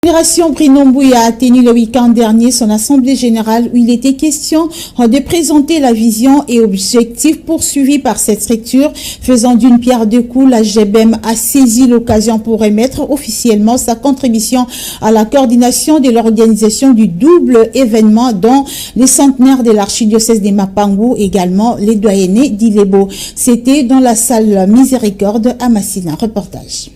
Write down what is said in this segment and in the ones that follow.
La Fédération Bruno Mbouya a tenu le week-end dernier son assemblée générale où il était question de présenter la vision et objectifs poursuivis par cette structure. Faisant d'une pierre deux coups, la GBEM a saisi l'occasion pour remettre officiellement sa contribution à la coordination de l'organisation du double événement dont les centenaires de l'archidiocèse de Mapangou, également les doyennés d'Ilebo. C'était dans la salle Miséricorde à Massina. Reportage.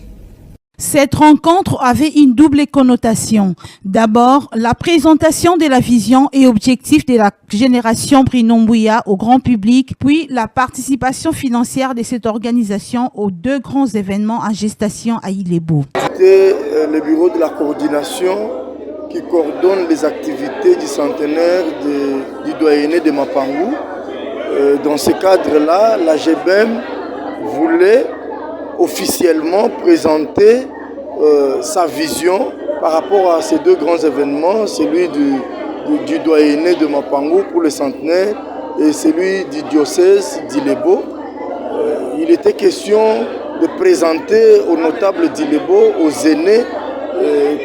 Cette rencontre avait une double connotation. D'abord, la présentation de la vision et objectifs de la génération Bruno Mbouya au grand public, puis la participation financière de cette organisation aux deux grands événements en gestation à Ilebo. C'était le bureau de la coordination qui coordonne les activités du centenaire du doyenné de Mapangou. Dans ce cadre-là, la GBEM voulait officiellement présenter sa vision par rapport à ces deux grands événements, celui du doyenné de Mapangou pour le centenaire et celui du diocèse d'Ilebo. Il était question de présenter aux notables d'Ilebo, aux aînés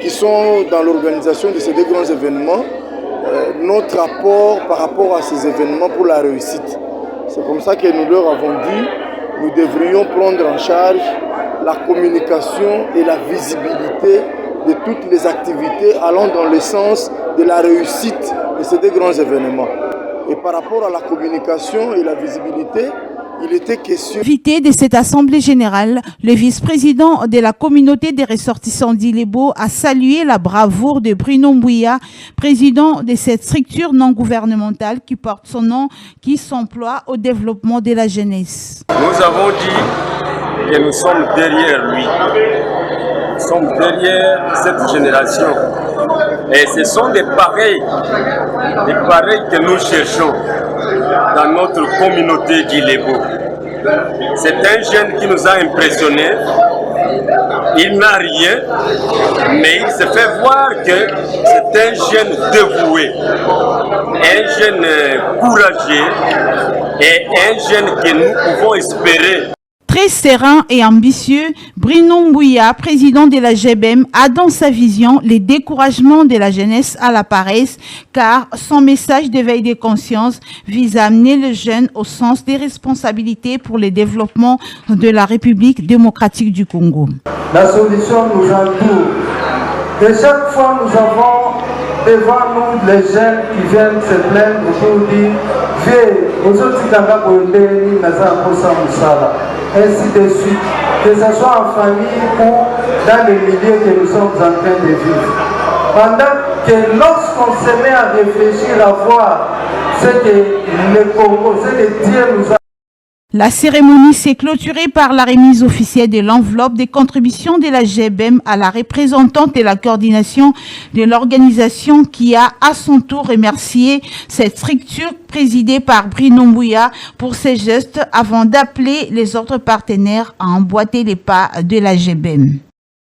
qui sont dans l'organisation de ces deux grands événements, notre apport par rapport à ces événements pour la réussite. C'est comme ça que nous leur avons dit nous devrions prendre en charge la communication et la visibilité de toutes les activités allant dans le sens de la réussite de ces deux grands événements. Et par rapport à la communication et la visibilité, il était question... Invité de cette assemblée générale, le vice-président de la communauté des ressortissants d'Ilebo a salué la bravoure de Bruno Mbouya, président de cette structure non gouvernementale qui porte son nom, qui s'emploie au développement de la jeunesse. Nous avons dit que nous sommes derrière lui. Nous sommes derrière cette génération. Et ce sont des pareils que nous cherchons dans notre communauté d'Ilebo. C'est un jeune qui nous a impressionnés. Il n'a rien, mais il se fait voir que c'est un jeune dévoué, un jeune courageux et un jeune que nous pouvons espérer. Très serein et ambitieux, Bruno Mbouya, président de la GBEM, a dans sa vision les découragements de la jeunesse à la paresse, car son message d'éveil des consciences vise à amener les jeunes au sens des responsabilités pour le développement de la République démocratique du Congo. La solution nous entoure. Et chaque fois, nous avons devant nous les jeunes qui viennent se plaindre pour dire « Vieux, aux autres ainsi de suite, que ce soit en famille ou dans les milieux que nous sommes en train de vivre. Pendant que lorsqu'on se met à réfléchir à voir ce que le Congo, ce que Dieu nous a... La cérémonie s'est clôturée par la remise officielle de l'enveloppe des contributions de la GBEM à la représentante de la coordination de l'organisation qui a à son tour remercié cette structure présidée par Bruno Mbouya pour ses gestes avant d'appeler les autres partenaires à emboîter les pas de la GBEM.